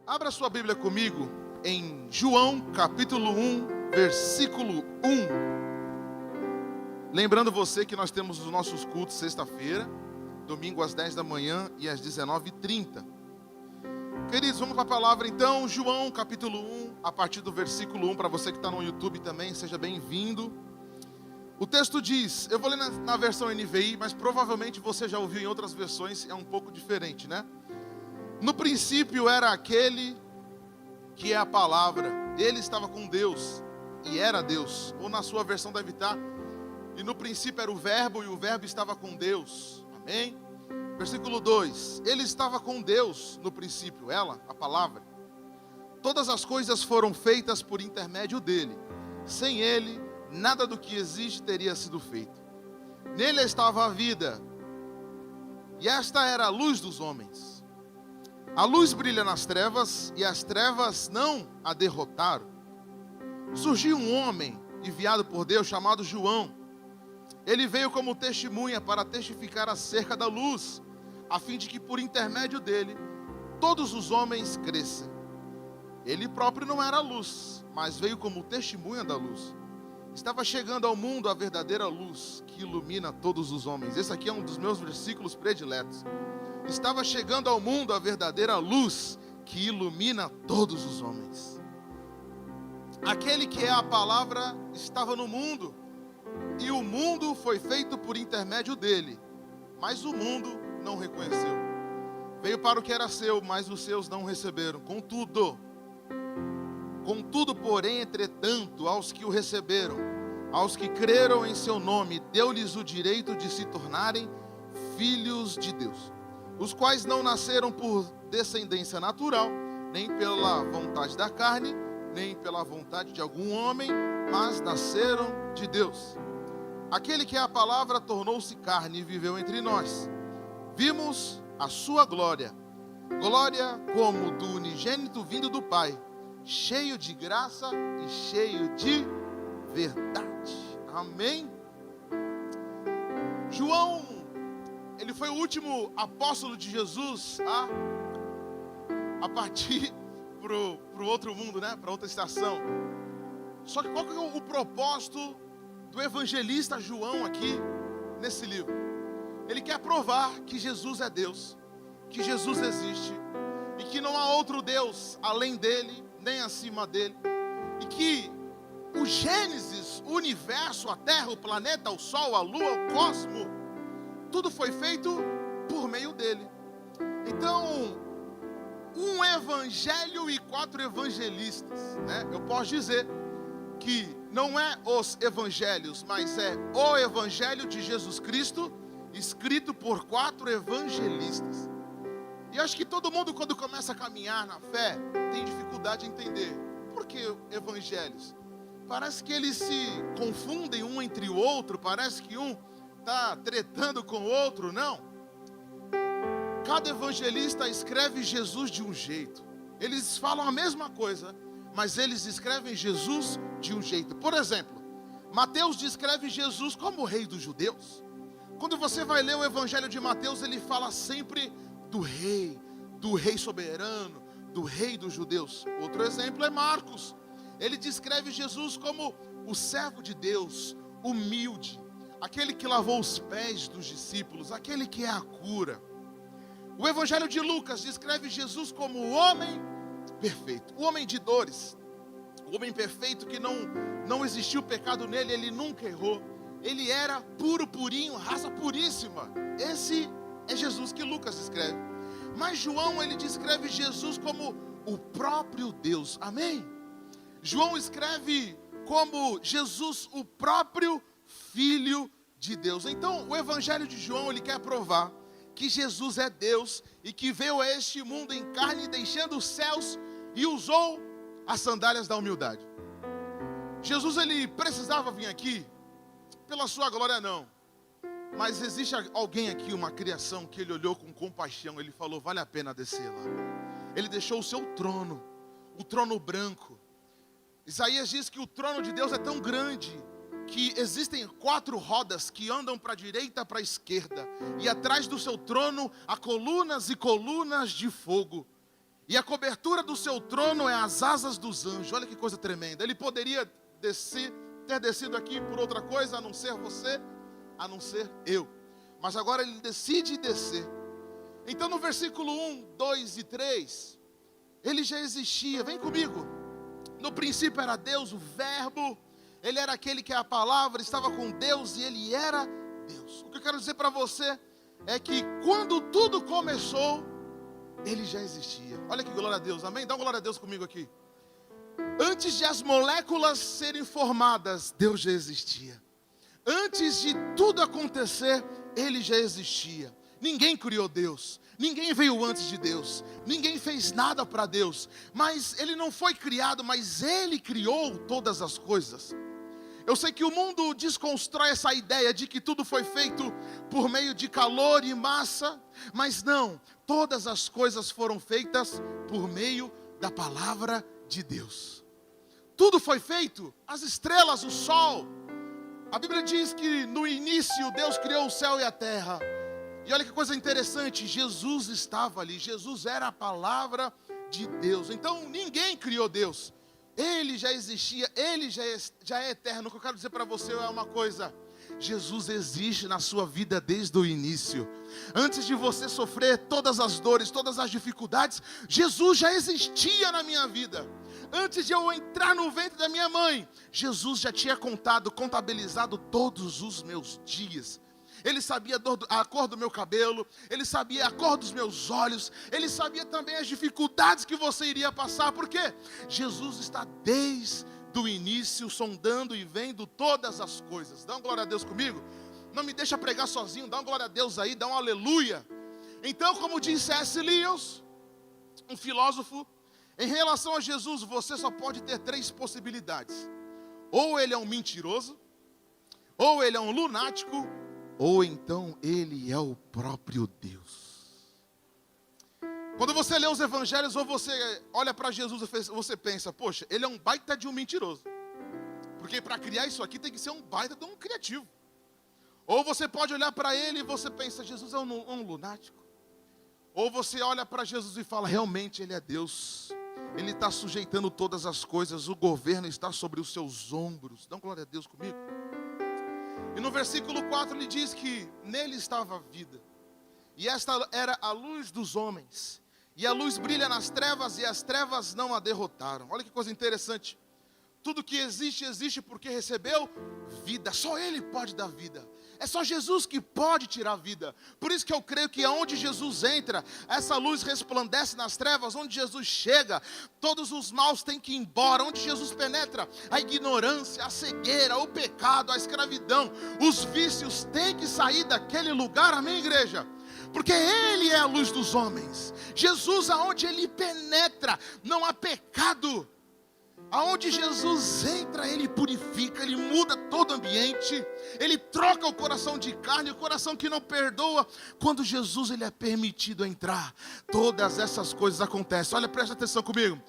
Abra sua Bíblia comigo em João capítulo 1, versículo 1. Lembrando você que nós temos os nossos cultos sexta-feira, domingo às 10 da manhã e às 19h30. Queridos, vamos para a palavra então. João capítulo 1, a partir do versículo 1, para você que está no YouTube também, seja bem-vindo. O texto diz, eu vou ler na versão NVI, mas provavelmente você já ouviu em outras versões, é um pouco diferente, né? No princípio era aquele que é a palavra, ele estava com Deus e era Deus. Ou na sua versão deve estar, e no princípio era o verbo e o verbo estava com Deus. Amém? Versículo 2, ele estava com Deus no princípio, ela, a palavra. Todas as coisas foram feitas por intermédio dele. Sem ele, nada do que existe teria sido feito. Nele estava a vida, e esta era a luz dos homens. A luz brilha nas trevas, e as trevas não a derrotaram. Surgiu um homem enviado por Deus chamado João. Ele veio como testemunha para testificar acerca da luz, a fim de que por intermédio dele todos os homens crescem. Ele próprio não era a luz, mas veio como testemunha da luz. Estava chegando ao mundo a verdadeira luz que ilumina todos os homens. Esse aqui é um dos meus versículos prediletos. Estava chegando ao mundo a verdadeira luz que ilumina todos os homens. Aquele que é a palavra estava no mundo, e o mundo foi feito por intermédio dele, mas o mundo não o reconheceu. Veio para o que era seu, mas os seus não o receberam. Contudo, porém, entretanto, aos que o receberam, aos que creram em seu nome, deu-lhes o direito de se tornarem filhos de Deus, os quais não nasceram por descendência natural, nem pela vontade da carne, nem pela vontade de algum homem, mas nasceram de Deus. Aquele que é a palavra tornou-se carne e viveu entre nós. Vimos a sua glória, glória como do unigênito vindo do Pai, cheio de graça e cheio de verdade. Amém? João, ele foi o último apóstolo de Jesus a partir para o outro mundo, né? Para outra estação. Só que qual que é o propósito do evangelista João aqui nesse livro? Ele quer provar que Jesus é Deus, que Jesus existe e que não há outro Deus além dele, nem acima dele, e que o Gênesis, o universo, a terra, o planeta, o sol, a lua, o cosmo, tudo foi feito por meio dele. Então, um evangelho e 4 evangelistas, né? Eu posso dizer que não é os evangelhos, mas é o evangelho de Jesus Cristo, escrito por 4 evangelistas. E acho que todo mundo, quando começa a caminhar na fé, tem dificuldade em entender. Por que evangelhos? Parece que eles se confundem um entre o outro, parece que um está tretando com o outro. Não. Cada evangelista escreve Jesus de um jeito. Eles falam a mesma coisa, mas eles escrevem Jesus de um jeito. Por exemplo, Mateus descreve Jesus como o rei dos judeus. Quando você vai ler o evangelho de Mateus, ele fala sempre do rei soberano, do rei dos judeus. Outro exemplo é Marcos. Ele descreve Jesus como o servo de Deus, humilde, aquele que lavou os pés dos discípulos, aquele que é a cura. O evangelho de Lucas descreve Jesus como o homem perfeito, o homem de dores, o homem perfeito que não existiu pecado nele, ele nunca errou. Ele era puro, purinho, raça puríssima. Esse é Jesus que Lucas escreve. Mas João, ele descreve Jesus como o próprio Deus. Amém? João escreve como Jesus, o próprio Filho de Deus. Então, o evangelho de João, ele quer provar que Jesus é Deus e que veio a este mundo em carne, deixando os céus e usou as sandálias da humildade. Jesus, ele precisava vir aqui pela sua glória, não. Mas existe alguém aqui, uma criação, que ele olhou com compaixão. Ele falou, vale a pena descer lá. Ele deixou o seu trono, o trono branco. Isaías diz que o trono de Deus é tão grande que existem 4 rodas que andam para a direita e para a esquerda. E atrás do seu trono há colunas e colunas de fogo. E a cobertura do seu trono é as asas dos anjos. Olha que coisa tremenda. Ele poderia ter descido aqui por outra coisa, a não ser você, a não ser eu. Mas agora ele decide descer. Então no versículo 1, 2 e 3, ele já existia. Vem comigo. No princípio era Deus, o verbo. Ele era aquele que é a palavra, estava com Deus e ele era Deus. O que eu quero dizer para você é que quando tudo começou, ele já existia. Olha que glória a Deus, amém? Dá uma glória a Deus comigo aqui. Antes de as moléculas serem formadas, Deus já existia. Antes de tudo acontecer, ele já existia. Ninguém criou Deus, ninguém veio antes de Deus, ninguém fez nada para Deus. Mas ele não foi criado, mas ele criou todas as coisas. Eu sei que o mundo desconstrói essa ideia de que tudo foi feito por meio de calor e massa, mas não, todas as coisas foram feitas por meio da palavra de Deus. Tudo foi feito, as estrelas, o sol. A Bíblia diz que no início Deus criou o céu e a terra. E olha que coisa interessante, Jesus estava ali, Jesus era a palavra de Deus. Então ninguém criou Deus. Ele já existia, ele já é eterno. O que eu quero dizer para você é uma coisa: Jesus existe na sua vida desde o início. Antes de você sofrer todas as dores, todas as dificuldades, Jesus já existia na minha vida. Antes de eu entrar no ventre da minha mãe, Jesus já tinha contabilizado todos os meus dias. Ele sabia a cor do meu cabelo, ele sabia a cor dos meus olhos, ele sabia também as dificuldades que você iria passar, porque Jesus está desde o início sondando e vendo todas as coisas. Dá uma glória a Deus comigo? Não me deixa pregar sozinho, dá uma glória a Deus aí, dá um aleluia. Então, como disse C.S. Lewis, um filósofo, em relação a Jesus, você só pode ter 3 possibilidades: ou ele é um mentiroso, ou ele é um lunático, ou então ele é o próprio Deus. Quando você lê os evangelhos, ou você olha para Jesus e você pensa: poxa, ele é um baita de um mentiroso, porque para criar isso aqui tem que ser um baita de um criativo. Ou você pode olhar para ele e você pensa: Jesus é um lunático. Ou você olha para Jesus e fala: realmente ele é Deus, ele está sujeitando todas as coisas, o governo está sobre os seus ombros. Dá glória a Deus comigo. E no versículo 4 ele diz que nele estava a vida, e esta era a luz dos homens, e a luz brilha nas trevas, e as trevas não a derrotaram. Olha que coisa interessante. Tudo que existe, existe porque recebeu vida. Só ele pode dar vida. É só Jesus que pode tirar a vida. Por isso que eu creio que aonde Jesus entra, essa luz resplandece nas trevas. Onde Jesus chega, todos os maus têm que ir embora. Onde Jesus penetra, a ignorância, a cegueira, o pecado, a escravidão, os vícios têm que sair daquele lugar. Amém, igreja? Porque ele é a luz dos homens. Jesus, aonde ele penetra, não há pecado. Aonde Jesus entra, ele purifica, ele muda todo o ambiente, ele troca o coração de carne, o coração que não perdoa. Quando Jesus ele é permitido entrar, todas essas coisas acontecem. Olha, presta atenção comigo.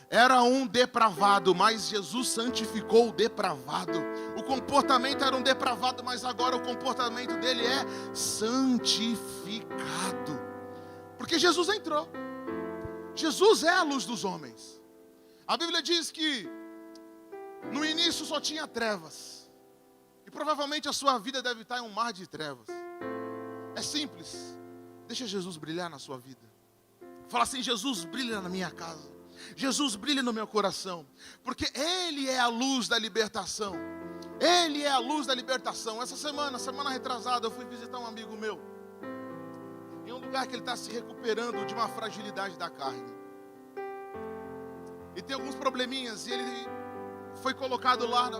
Era um depravado, mas Jesus santificou o depravado. O comportamento era um depravado, mas agora o comportamento dele é santificado. Porque Jesus entrou. Jesus é a luz dos homens. A Bíblia diz que no início só tinha trevas. E provavelmente a sua vida deve estar em um mar de trevas. É simples. Deixa Jesus brilhar na sua vida. Fala assim: Jesus, brilha na minha casa. Jesus, brilha no meu coração. Porque Ele é a luz da libertação. Ele é a luz da libertação. Essa semana retrasada, eu fui visitar um amigo meu, em um lugar que ele está se recuperando de uma fragilidade da carne. E tem alguns probleminhas, e ele foi colocado lá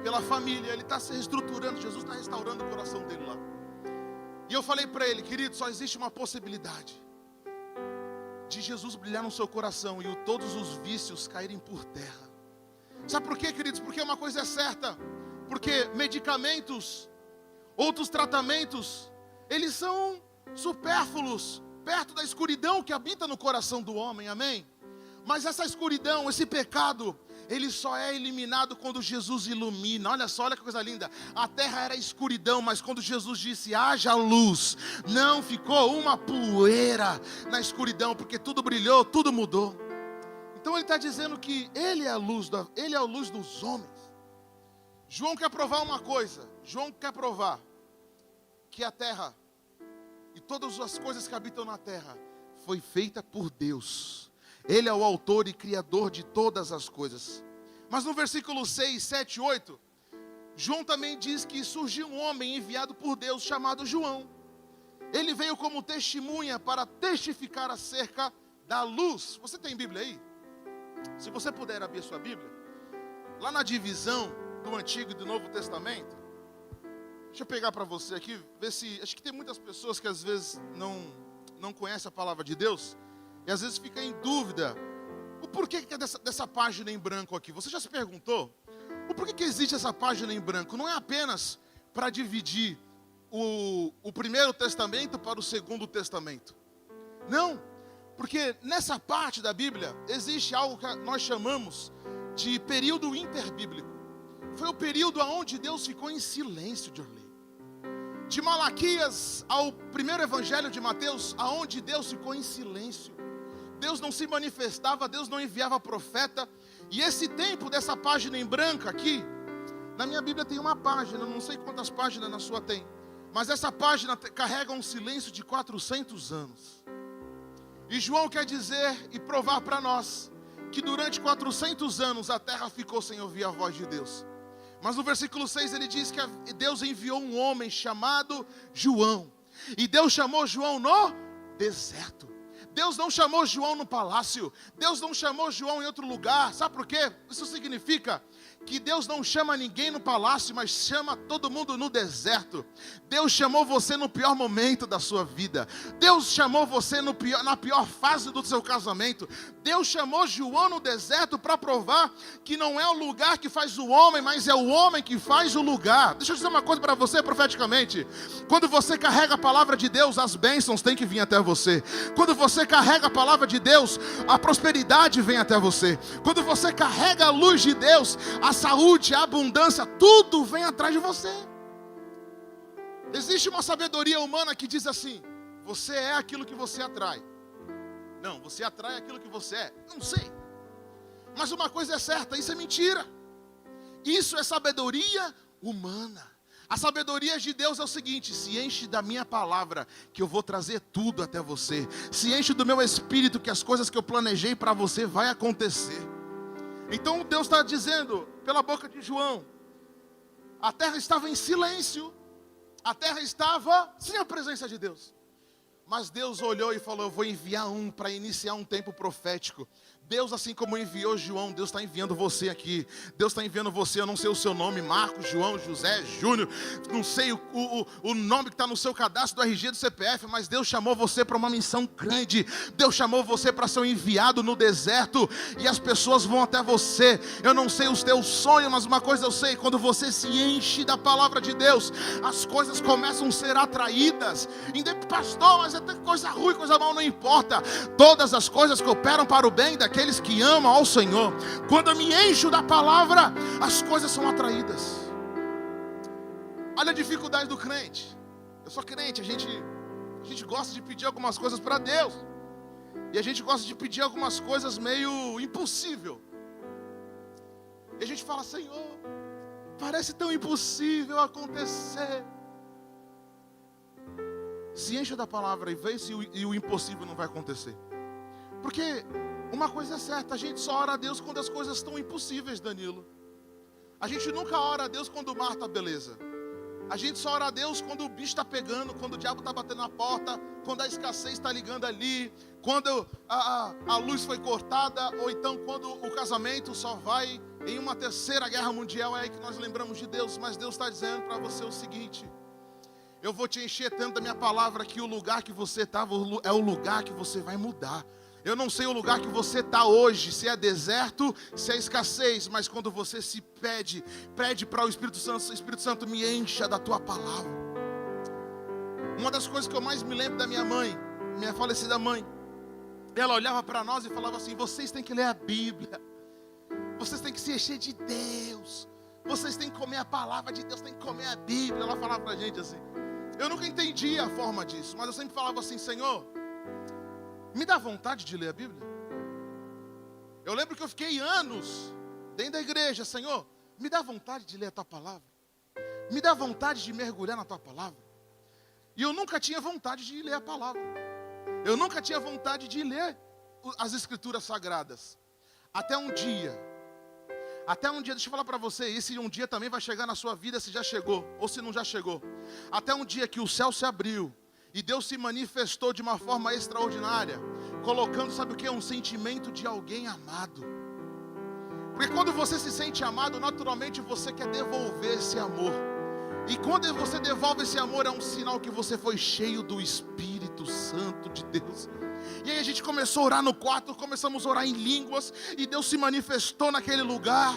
pela família, ele está se reestruturando, Jesus está restaurando o coração dele lá. E eu falei para ele: querido, só existe uma possibilidade de Jesus brilhar no seu coração e todos os vícios caírem por terra. Sabe por quê, queridos? Porque uma coisa é certa, porque medicamentos, outros tratamentos, eles são supérfluos, perto da escuridão que habita no coração do homem, amém? Mas essa escuridão, esse pecado, ele só é eliminado quando Jesus ilumina. Olha só, olha que coisa linda. A terra era escuridão, mas quando Jesus disse, haja luz, não ficou uma poeira na escuridão, porque tudo brilhou, tudo mudou. Então ele está dizendo que ele é a luz dos homens. João quer provar uma coisa. João quer provar que a terra e todas as coisas que habitam na terra foi feita por Deus. Ele é o autor e criador de todas as coisas. Mas no versículo 6, 7 e 8, João também diz que surgiu um homem enviado por Deus chamado João. Ele veio como testemunha para testificar acerca da luz. Você tem Bíblia aí? Se você puder abrir a sua Bíblia, lá na divisão do Antigo e do Novo Testamento, deixa eu pegar para você aqui, ver se... Acho que tem muitas pessoas que às vezes não conhecem a palavra de Deus, e às vezes fica em dúvida, o porquê que é dessa página em branco aqui. Você já se perguntou? O porquê que existe essa página em branco? Não é apenas para dividir o Primeiro Testamento para o Segundo Testamento. Não, porque nessa parte da Bíblia existe algo que nós chamamos de período interbíblico. Foi o período onde Deus ficou em silêncio, Jorley. De Malaquias ao primeiro evangelho de Mateus, aonde Deus ficou em silêncio. Deus não se manifestava, Deus não enviava profeta. E esse tempo dessa página em branco aqui, na minha Bíblia tem uma página, não sei quantas páginas na sua tem, mas essa página carrega um silêncio de 400 anos. E João quer dizer e provar para nós que durante 400 anos a terra ficou sem ouvir a voz de Deus. Mas no versículo 6 ele diz que Deus enviou um homem chamado João. E Deus chamou João no deserto. Deus não chamou João no palácio. Deus não chamou João em outro lugar. Sabe por quê? Isso significa que Deus não chama ninguém no palácio, mas chama todo mundo no deserto. Deus chamou você no pior momento da sua vida. Deus chamou você na pior fase do seu casamento. Deus chamou João no deserto para provar que não é o lugar que faz o homem, mas é o homem que faz o lugar. Deixa eu dizer uma coisa para você profeticamente. Quando você carrega a palavra de Deus, as bênçãos têm que vir até você. Quando você carrega a palavra de Deus, a prosperidade vem até você. Quando você carrega a luz de Deus, a saúde, a abundância, tudo vem atrás de você. Existe uma sabedoria humana que diz assim: você é aquilo que você atrai. Não, você atrai aquilo que você é. Não sei. Mas uma coisa é certa, isso é mentira. Isso é sabedoria humana. A sabedoria de Deus é o seguinte: se enche da minha palavra, que eu vou trazer tudo até você. Se enche do meu espírito, que as coisas que eu planejei para você vai acontecer. Então Deus está dizendo, pela boca de João, a terra estava em silêncio. A terra estava sem a presença de Deus. Mas Deus olhou e falou: eu vou enviar um para iniciar um tempo profético. Deus, assim como enviou João, Deus está enviando você aqui. Deus está enviando você, eu não sei o seu nome, Marcos, João, José, Júnior, não sei o nome que está no seu cadastro do RG do CPF, mas Deus chamou você para uma missão grande. Deus chamou você para ser um enviado no deserto, e as pessoas vão até você. Eu não sei os teus sonhos, mas uma coisa eu sei: quando você se enche da palavra de Deus, as coisas começam a ser atraídas. Pastor, mas até coisa ruim, coisa mal, não importa. Todas as coisas cooperam para o bem daqueles que amam ao Senhor. Quando eu me encho da palavra, as coisas são atraídas. Olha a dificuldade do crente. Eu sou crente, a gente gosta de pedir algumas coisas para Deus, e a gente gosta de pedir algumas coisas meio impossível. E a gente fala: Senhor, parece tão impossível acontecer. Se encha da palavra e vê se o impossível não vai acontecer. Porque uma coisa é certa: a gente só ora a Deus quando as coisas estão impossíveis, Danilo. A gente nunca ora a Deus quando o mar está beleza. A gente só ora a Deus quando o bicho está pegando, quando o diabo está batendo na porta, quando a escassez está ligando ali, quando a luz foi cortada, ou então quando o casamento só vai em uma terceira guerra mundial. É aí que nós lembramos de Deus. Mas Deus está dizendo para você o seguinte: eu vou te encher tanto da minha palavra que o lugar que você estava é o lugar que você vai mudar. Eu não sei o lugar que você está hoje, se é deserto, se é escassez, mas quando você se pede para o Espírito Santo me encha da tua palavra. Uma das coisas que eu mais me lembro da minha mãe, minha falecida mãe, ela olhava para nós e falava assim: vocês têm que ler a Bíblia. vocês têm que se encher de Deus, vocês têm que comer a palavra de Deus, têm que comer a Bíblia. Ela falava pra gente assim. Eu nunca entendi a forma disso, mas eu sempre falava assim: Senhor, me dá vontade de ler a Bíblia. Eu lembro que eu fiquei anos dentro da igreja: Senhor, me dá vontade de ler a tua palavra, me dá vontade de mergulhar na tua palavra. E eu nunca tinha vontade de ler a palavra, eu nunca tinha vontade de ler as escrituras sagradas. Até um dia, deixa eu falar para você, esse um dia também vai chegar na sua vida, se já chegou, ou se não já chegou. Até um dia que o céu se abriu, e Deus se manifestou de uma forma extraordinária, colocando, sabe o que? Um sentimento de alguém amado. Porque quando você se sente amado, naturalmente você quer devolver esse amor. E quando você devolve esse amor, é um sinal que você foi cheio do Espírito Santo de Deus. E aí a gente começou a orar no quarto, começamos a orar em línguas, e Deus se manifestou naquele lugar.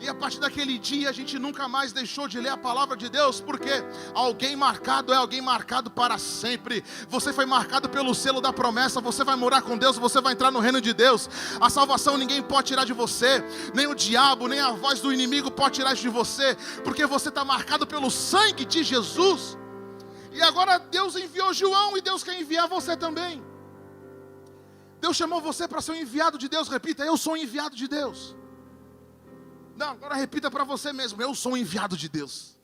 E a partir daquele dia a gente nunca mais deixou de ler a palavra de Deus, porque alguém marcado é alguém marcado para sempre. Você foi marcado pelo selo da promessa, você vai morar com Deus, você vai entrar no reino de Deus. A salvação ninguém pode tirar de você, nem o diabo, nem a voz do inimigo pode tirar isso de você, porque você está marcado pelo sangue de Jesus. E agora Deus enviou João, e Deus quer enviar você também. Deus chamou você para ser um enviado de Deus. Repita: eu sou um enviado de Deus. Não, agora repita para você mesmo: eu sou um enviado de Deus.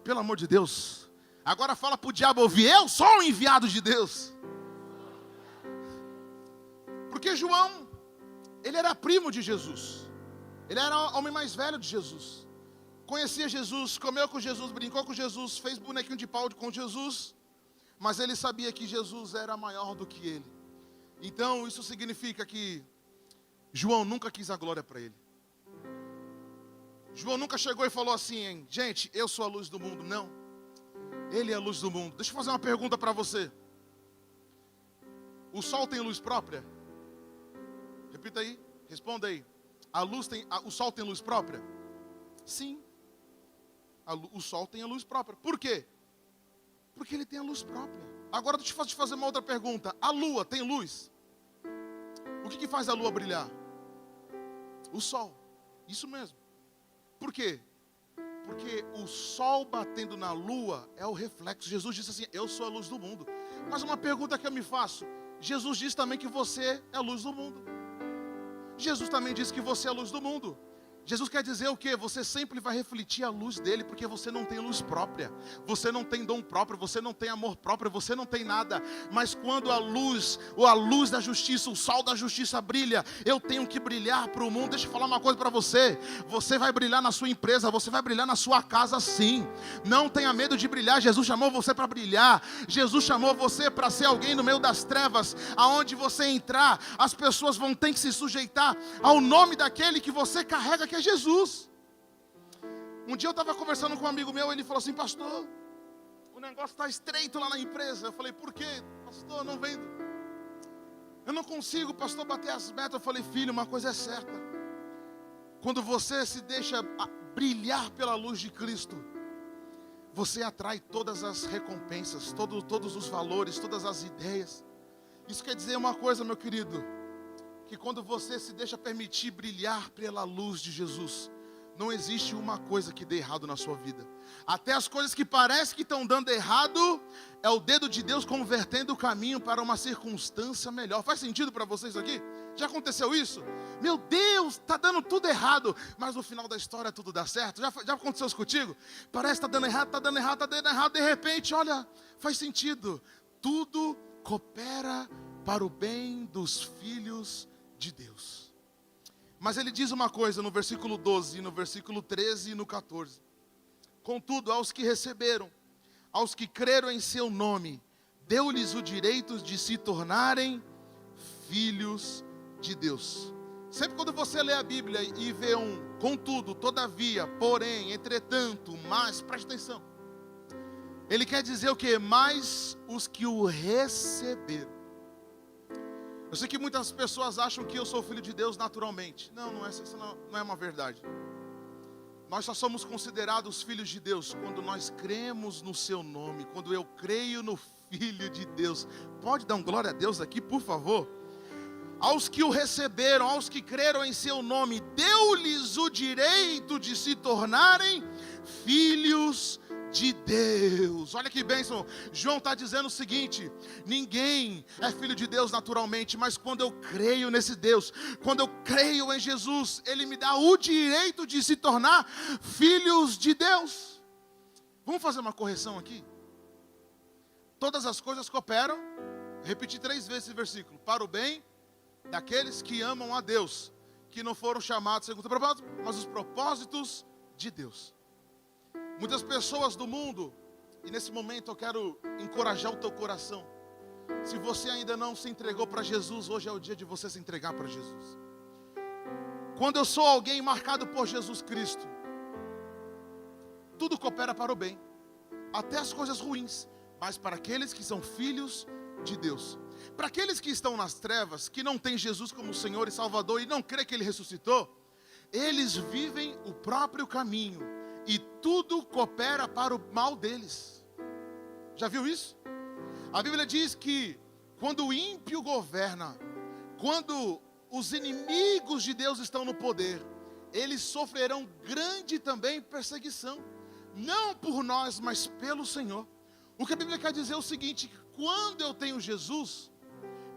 Pelo amor de Deus. Agora fala para o diabo ouvir: eu sou um enviado de Deus. Porque João, ele era primo de Jesus. Ele era o homem mais velho de Jesus. Conhecia Jesus, comeu com Jesus, brincou com Jesus, fez bonequinho de pau com Jesus. Mas ele sabia que Jesus era maior do que ele. Então isso significa que João nunca quis a glória para ele. João nunca chegou e falou assim: gente, eu sou a luz do mundo. Não, ele é a luz do mundo. Deixa eu fazer uma pergunta para você. O sol tem luz própria? Repita aí, responda aí. O sol tem luz própria? Sim, o sol tem a luz própria. Por quê? Porque ele tem a luz própria. Agora deixa eu te fazer uma outra pergunta. A lua tem luz? O que faz a lua brilhar? O sol. Isso mesmo. Por quê? Porque o sol batendo na lua é o reflexo. Jesus disse assim: eu sou a luz do mundo. Mas uma pergunta que eu me faço: Jesus disse também que você é a luz do mundo. Jesus também disse que você é a luz do mundo. Jesus quer dizer o quê? Você sempre vai refletir a luz dele, porque você não tem luz própria, você não tem dom próprio, você não tem amor próprio, você não tem nada. Mas quando a luz da justiça, o sol da justiça brilha, eu tenho que brilhar para o mundo. Deixa eu falar uma coisa para você: você vai brilhar na sua empresa, você vai brilhar na sua casa, sim. Não tenha medo de brilhar. Jesus chamou você para brilhar. Jesus chamou você para ser alguém no meio das trevas. Aonde você entrar, as pessoas vão ter que se sujeitar ao nome daquele que você carrega, que é Jesus. Um dia eu estava conversando com um amigo meu, ele falou assim: pastor, o negócio está estreito lá na empresa. Eu falei: por quê? Pastor, não vendo. Eu não consigo, pastor, bater as metas. Eu falei: filho, uma coisa é certa: quando você se deixa brilhar pela luz de Cristo, você atrai todas as recompensas, todos os valores, todas as ideias. Isso quer dizer uma coisa, meu querido: que quando você se deixa permitir brilhar pela luz de Jesus, não existe uma coisa que dê errado na sua vida. Até as coisas que parecem que estão dando errado, é o dedo de Deus convertendo o caminho para uma circunstância melhor. Faz sentido para vocês aqui? Já aconteceu isso? Meu Deus, está dando tudo errado, mas no final da história tudo dá certo. Já aconteceu isso contigo? Parece que está dando errado, está dando errado, está dando errado. De repente, olha, faz sentido. Tudo coopera para o bem dos filhos de Deus. Mas ele diz uma coisa no versículo 12, no versículo 13 e no 14: contudo, aos que receberam, aos que creram em seu nome, deu-lhes o direito de se tornarem filhos de Deus. Sempre quando você lê a Bíblia e vê contudo, todavia, porém, entretanto, mas, preste atenção, ele quer dizer o quê? Mais os que o receberam. Eu sei que muitas pessoas acham que eu sou filho de Deus naturalmente. Isso não é uma verdade. Nós só somos considerados filhos de Deus quando nós cremos no seu nome, quando eu creio no Filho de Deus. Pode dar um glória a Deus aqui, por favor? Aos que o receberam, aos que creram em seu nome, deu-lhes o direito de se tornarem filhos de Deus. Olha que bênção. João está dizendo o seguinte: ninguém é filho de Deus naturalmente, mas quando eu creio nesse Deus, quando eu creio em Jesus, Ele me dá o direito de se tornar filhos de Deus. Vamos fazer uma correção aqui? Todas as coisas cooperam, repeti 3 vezes esse versículo, para o bem daqueles que amam a Deus, que não foram chamados segundo o propósito, mas os propósitos de Deus. Muitas pessoas do mundo, e nesse momento eu quero encorajar o teu coração. Se você ainda não se entregou para Jesus, hoje é o dia de você se entregar para Jesus. Quando eu sou alguém marcado por Jesus Cristo, tudo coopera para o bem, até as coisas ruins, mas para aqueles que são filhos de Deus. Para aqueles que estão nas trevas, que não têm Jesus como Senhor e Salvador e não crê que Ele ressuscitou, eles vivem o próprio caminho e tudo coopera para o mal deles. Já viu isso? A Bíblia diz que quando o ímpio governa, quando os inimigos de Deus estão no poder, eles sofrerão grande também perseguição, não por nós, mas pelo Senhor. O que a Bíblia quer dizer é o seguinte: quando eu tenho Jesus,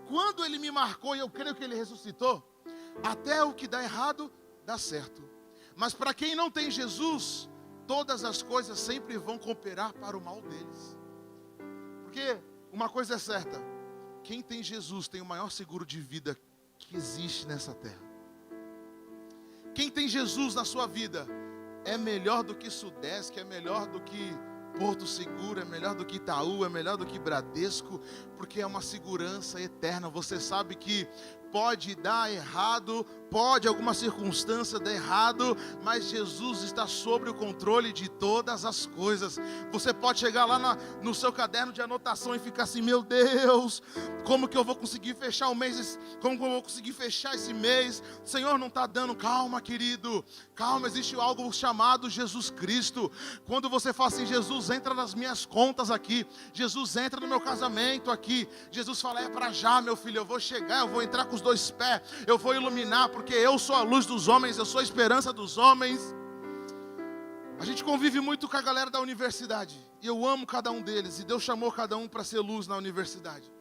quando Ele me marcou e eu creio que Ele ressuscitou, até o que dá errado, dá certo. Mas para quem não tem Jesus, todas as coisas sempre vão cooperar para o mal deles. Porque uma coisa é certa: quem tem Jesus tem o maior seguro de vida que existe nessa terra. Quem tem Jesus na sua vida é melhor do que Sudesc, é melhor do que Porto Seguro, é melhor do que Itaú, é melhor do que Bradesco, porque é uma segurança eterna. Você sabe que pode dar errado, pode alguma circunstância dar errado, mas Jesus está sobre o controle de todas as coisas. Você pode chegar lá no seu caderno de anotação e ficar assim: meu Deus, como que eu vou conseguir fechar o mês? Como que eu vou conseguir fechar esse mês? O Senhor não está dando. Calma, querido, calma, existe algo chamado Jesus Cristo. Quando você fala assim: Jesus, entra nas minhas contas aqui, Jesus, entra no meu casamento aqui, Jesus fala: é para já, meu filho, eu vou chegar, eu vou entrar com os 2 pés, eu vou iluminar, porque eu sou a luz dos homens, eu sou a esperança dos homens. A gente convive muito com a galera da universidade, e eu amo cada um deles, e Deus chamou cada um para ser luz na universidade.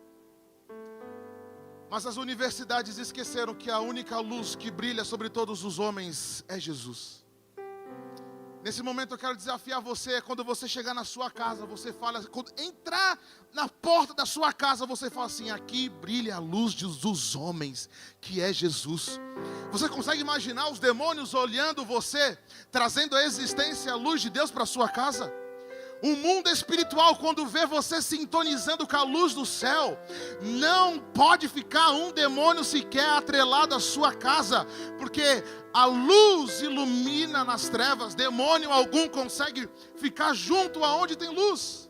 Mas as universidades esqueceram que a única luz que brilha sobre todos os homens é Jesus. Nesse momento eu quero desafiar você: quando você chegar na sua casa, você fala, quando entrar na porta da sua casa, você fala assim: aqui brilha a luz dos homens, que é Jesus. Você consegue imaginar os demônios olhando você, trazendo à existência a luz de Deus para a sua casa? O mundo espiritual, quando vê você sintonizando com a luz do céu, não pode ficar um demônio sequer atrelado à sua casa, porque a luz ilumina nas trevas. Demônio algum consegue ficar junto aonde tem luz.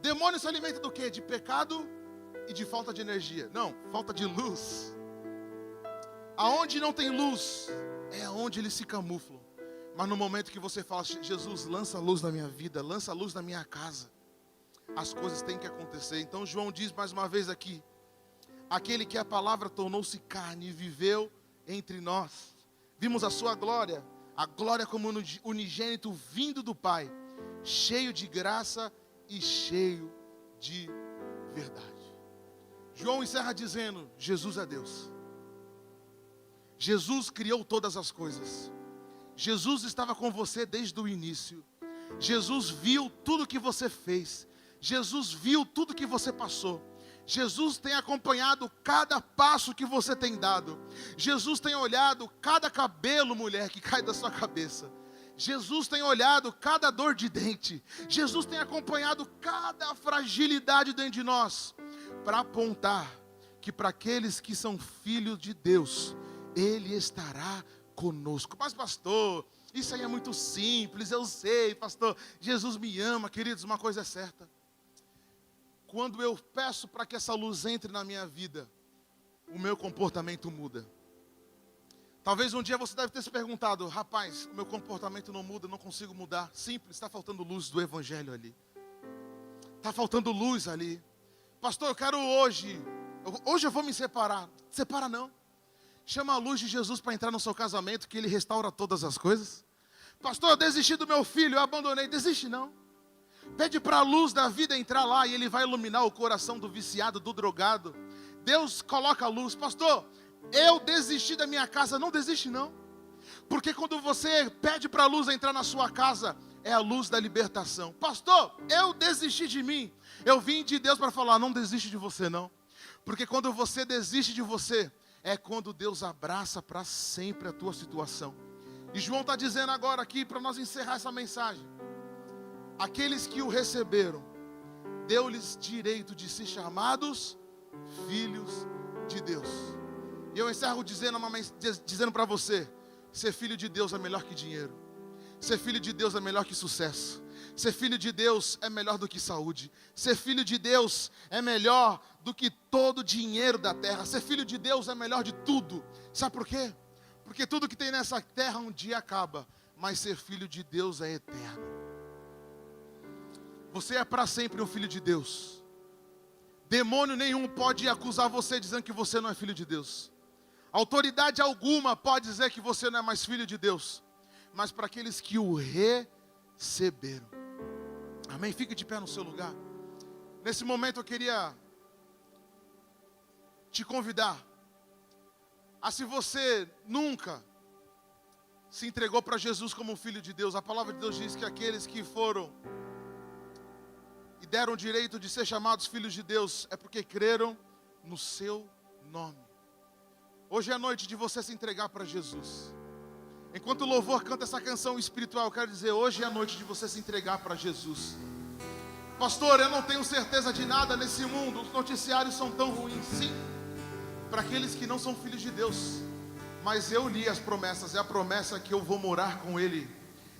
Demônio se alimenta do quê? De pecado e de falta de energia. Não, falta de luz. Aonde não tem luz, é onde eles se camuflam. Mas no momento que você fala: Jesus, lança a luz na minha vida, lança a luz na minha casa, as coisas têm que acontecer. Então João diz mais uma vez aqui: aquele que a palavra tornou-se carne e viveu entre nós. Vimos a sua glória, a glória como unigênito vindo do Pai, cheio de graça e cheio de verdade. João encerra dizendo: Jesus é Deus. Jesus criou todas as coisas. Jesus estava com você desde o início. Jesus viu tudo que você fez. Jesus viu tudo que você passou. Jesus tem acompanhado cada passo que você tem dado. Jesus tem olhado cada cabelo, mulher, que cai da sua cabeça. Jesus tem olhado cada dor de dente. Jesus tem acompanhado cada fragilidade dentro de nós, para apontar que para aqueles que são filhos de Deus, Ele estará conosco. Mas pastor, isso aí é muito simples, eu sei, pastor. Jesus me ama, queridos. Uma coisa é certa: quando eu peço para que essa luz entre na minha vida, o meu comportamento muda. Talvez um dia você deve ter se perguntado: rapaz, o meu comportamento não muda, não consigo mudar. Simples, está faltando luz do Evangelho ali. Está faltando luz ali. Pastor, eu quero hoje Hoje eu vou me separar. Separa não. Chama a luz de Jesus para entrar no seu casamento, que Ele restaura todas as coisas. Pastor, eu desisti do meu filho, eu abandonei. Desiste não. Pede para a luz da vida entrar lá e Ele vai iluminar o coração do viciado, do drogado. Deus coloca a luz. Pastor, eu desisti da minha casa. Não desiste não. Porque quando você pede para a luz entrar na sua casa, é a luz da libertação. Pastor, eu desisti de mim. Eu vim de Deus para falar, não desiste de você não. Porque quando você desiste de você, é quando Deus abraça para sempre a tua situação. E João está dizendo agora aqui, para nós encerrar essa mensagem. Aqueles que o receberam, deu-lhes direito de ser chamados filhos de Deus. E eu encerro dizendo para você, ser filho de Deus é melhor que dinheiro. Ser filho de Deus é melhor que sucesso. Ser filho de Deus é melhor do que saúde. Ser filho de Deus é melhor do que todo o dinheiro da terra. Ser filho de Deus é melhor de tudo. Sabe por quê? Porque tudo que tem nessa terra um dia acaba, mas ser filho de Deus é eterno. Você é para sempre um filho de Deus. Demônio nenhum pode acusar você dizendo que você não é filho de Deus. Autoridade alguma pode dizer que você não é mais filho de Deus. Mas para aqueles que o receberam. Amém? Fique de pé no seu lugar. Nesse momento eu queria te convidar a, se você nunca se entregou para Jesus como filho de Deus, a palavra de Deus diz que aqueles que foram e deram o direito de ser chamados filhos de Deus é porque creram no seu nome. Hoje é a noite de você se entregar para Jesus. Enquanto o louvor canta essa canção espiritual, eu quero dizer, hoje é a noite de você se entregar para Jesus. Pastor, eu não tenho certeza de nada nesse mundo, os noticiários são tão ruins. Sim, para aqueles que não são filhos de Deus. Mas eu li as promessas, é a promessa que eu vou morar com Ele.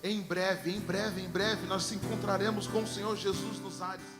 Em breve, nós nos encontraremos com o Senhor Jesus nos ares.